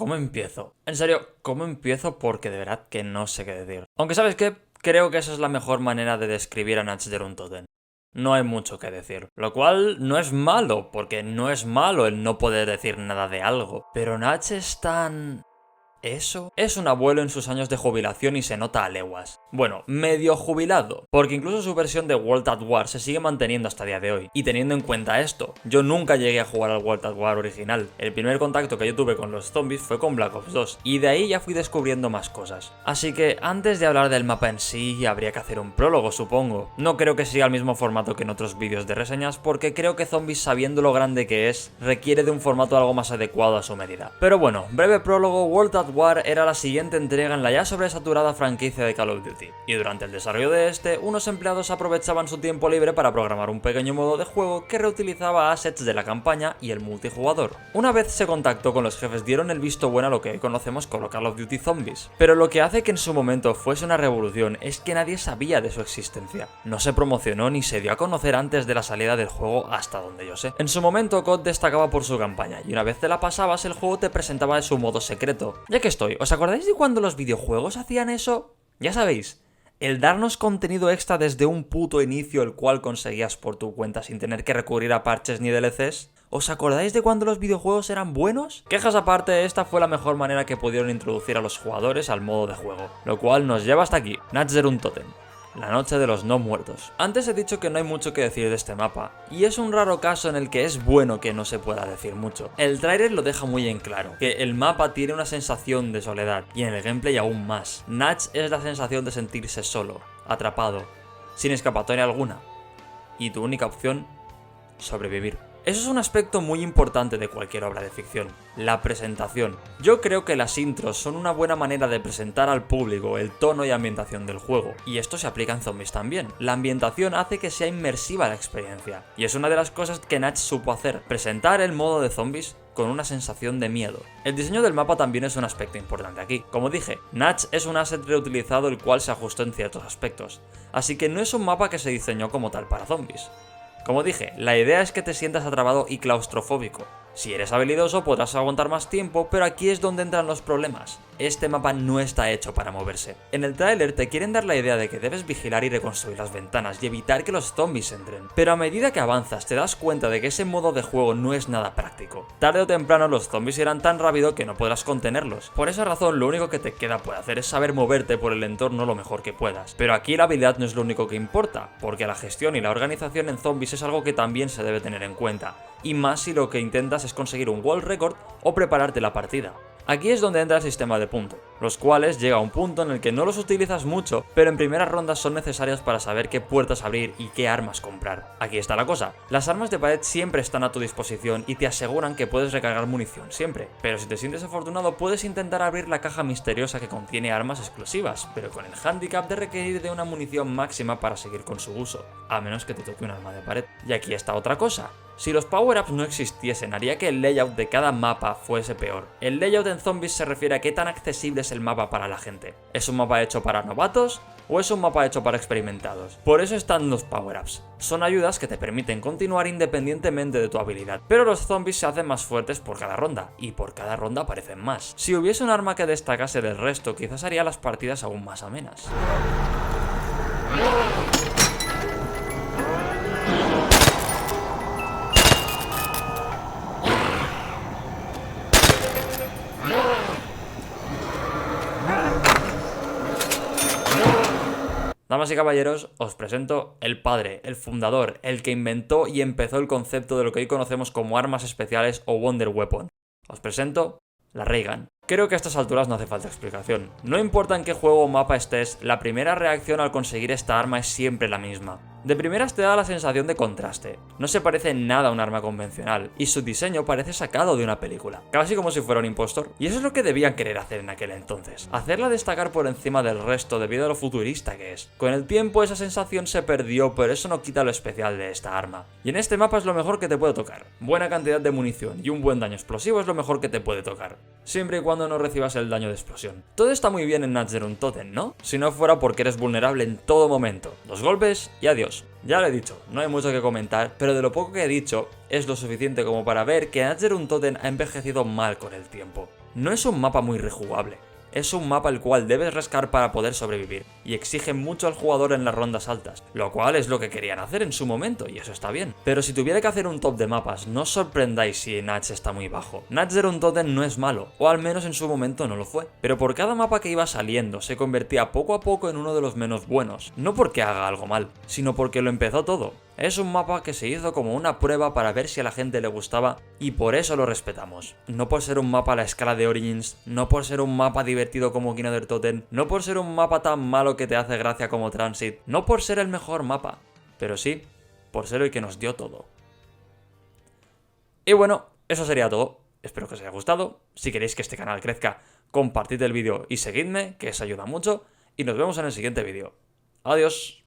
¿cómo empiezo? En serio, ¿cómo empiezo? Porque de verdad que no sé qué decir. Aunque ¿sabes qué? Creo que esa es la mejor manera de describir a Nacht der Untoten. No hay mucho que decir. Lo cual no es malo, porque no es malo el no poder decir nada de algo. Pero Nacht es tan... ¿Eso? Es un abuelo en sus años de jubilación y se nota a leguas. Bueno, medio jubilado, porque incluso su versión de World at War se sigue manteniendo hasta el día de hoy. Y teniendo en cuenta esto, yo nunca llegué a jugar al World at War original. El primer contacto que yo tuve con los zombies fue con Black Ops 2, y de ahí ya fui descubriendo más cosas. Así que antes de hablar del mapa en sí, habría que hacer un prólogo, supongo. No creo que siga el mismo formato que en otros vídeos de reseñas, porque creo que Zombies, sabiendo lo grande que es, requiere de un formato algo más adecuado a su medida. Pero bueno, breve prólogo. World at War era la siguiente entrega en la ya sobresaturada franquicia de Call of Duty, y durante el desarrollo de este, unos empleados aprovechaban su tiempo libre para programar un pequeño modo de juego que reutilizaba assets de la campaña y el multijugador. Una vez se contactó con los jefes, dieron el visto bueno a lo que hoy conocemos como Call of Duty Zombies, pero lo que hace que en su momento fuese una revolución es que nadie sabía de su existencia. No se promocionó ni se dio a conocer antes de la salida del juego, hasta donde yo sé. En su momento COD destacaba por su campaña, y una vez te la pasabas el juego te presentaba de su modo secreto. Ya que estoy, ¿os acordáis de cuando los videojuegos hacían eso? Ya sabéis, el darnos contenido extra desde un puto inicio el cual conseguías por tu cuenta sin tener que recurrir a parches ni DLCs. ¿Os acordáis de cuando los videojuegos eran buenos? Quejas aparte, esta fue la mejor manera que pudieron introducir a los jugadores al modo de juego, lo cual nos lleva hasta aquí, Nacht der Untoten. La noche de los no muertos. Antes he dicho que no hay mucho que decir de este mapa, y es un raro caso en el que es bueno que no se pueda decir mucho. El tráiler lo deja muy en claro, que el mapa tiene una sensación de soledad, y en el gameplay aún más. Nacht es la sensación de sentirse solo, atrapado, sin escapatoria alguna, y tu única opción, sobrevivir. Eso es un aspecto muy importante de cualquier obra de ficción, la presentación. Yo creo que las intros son una buena manera de presentar al público el tono y ambientación del juego, y esto se aplica en Zombies también. La ambientación hace que sea inmersiva la experiencia, y es una de las cosas que Nacht supo hacer, presentar el modo de Zombies con una sensación de miedo. El diseño del mapa también es un aspecto importante aquí. Como dije, Nacht es un asset reutilizado el cual se ajustó en ciertos aspectos, así que no es un mapa que se diseñó como tal para zombies. Como dije, la idea es que te sientas atrapado y claustrofóbico. Si eres habilidoso podrás aguantar más tiempo, pero aquí es donde entran los problemas. Este mapa no está hecho para moverse. En el tráiler te quieren dar la idea de que debes vigilar y reconstruir las ventanas y evitar que los zombies entren. Pero a medida que avanzas te das cuenta de que ese modo de juego no es nada práctico. Tarde o temprano los zombies irán tan rápido que no podrás contenerlos. Por esa razón lo único que te queda por hacer es saber moverte por el entorno lo mejor que puedas. Pero aquí la habilidad no es lo único que importa, porque la gestión y la organización en zombies es algo que también se debe tener en cuenta. Y más si lo que intentas es conseguir un world record o prepararte la partida. Aquí es donde entra el sistema de punto, los cuales llega a un punto en el que no los utilizas mucho, pero en primeras rondas son necesarios para saber qué puertas abrir y qué armas comprar. Aquí está la cosa, las armas de pared siempre están a tu disposición y te aseguran que puedes recargar munición siempre, pero si te sientes afortunado puedes intentar abrir la caja misteriosa que contiene armas explosivas, pero con el handicap de requerir de una munición máxima para seguir con su uso, a menos que te toque un arma de pared. Y aquí está otra cosa. Si los power-ups no existiesen, haría que el layout de cada mapa fuese peor. El layout en Zombies se refiere a qué tan accesible es el mapa para la gente. ¿Es un mapa hecho para novatos o es un mapa hecho para experimentados? Por eso están los power-ups. Son ayudas que te permiten continuar independientemente de tu habilidad. Pero los zombies se hacen más fuertes por cada ronda, y por cada ronda aparecen más. Si hubiese un arma que destacase del resto, quizás haría las partidas aún más amenas. Damas y caballeros, os presento el padre, el fundador, el que inventó y empezó el concepto de lo que hoy conocemos como armas especiales o Wonder Weapon. Os presento la Ray Gun. Creo que a estas alturas no hace falta explicación. No importa en qué juego o mapa estés, la primera reacción al conseguir esta arma es siempre la misma. De primeras te da la sensación de contraste. No se parece en nada a un arma convencional, y su diseño parece sacado de una película, casi como si fuera un impostor. Y eso es lo que debían querer hacer en aquel entonces, hacerla destacar por encima del resto debido a lo futurista que es. Con el tiempo esa sensación se perdió, pero eso no quita lo especial de esta arma. Y en este mapa es lo mejor que te puede tocar. Buena cantidad de munición y un buen daño explosivo es lo mejor que te puede tocar, siempre y cuando no recibas el daño de explosión. Todo está muy bien en Nacht der Untoten, ¿no? Si no fuera porque eres vulnerable en todo momento. 2 golpes y adiós. Ya lo he dicho, no hay mucho que comentar, pero de lo poco que he dicho es lo suficiente como para ver que Nacht der Untoten ha envejecido mal con el tiempo. No es un mapa muy rejugable. Es un mapa el cual debes rascar para poder sobrevivir, y exige mucho al jugador en las rondas altas, lo cual es lo que querían hacer en su momento, y eso está bien. Pero si tuviera que hacer un top de mapas, no os sorprendáis si Natch está muy bajo. Natch Zero Untoten no es malo, o al menos en su momento no lo fue, pero por cada mapa que iba saliendo se convertía poco a poco en uno de los menos buenos, no porque haga algo mal, sino porque lo empezó todo. Es un mapa que se hizo como una prueba para ver si a la gente le gustaba y por eso lo respetamos. No por ser un mapa a la escala de Origins, no por ser un mapa divertido como King of the Totem, no por ser un mapa tan malo que te hace gracia como Transit, no por ser el mejor mapa, pero sí por ser el que nos dio todo. Y bueno, eso sería todo. Espero que os haya gustado. Si queréis que este canal crezca, compartid el vídeo y seguidme, que eso ayuda mucho. Y nos vemos en el siguiente vídeo. Adiós.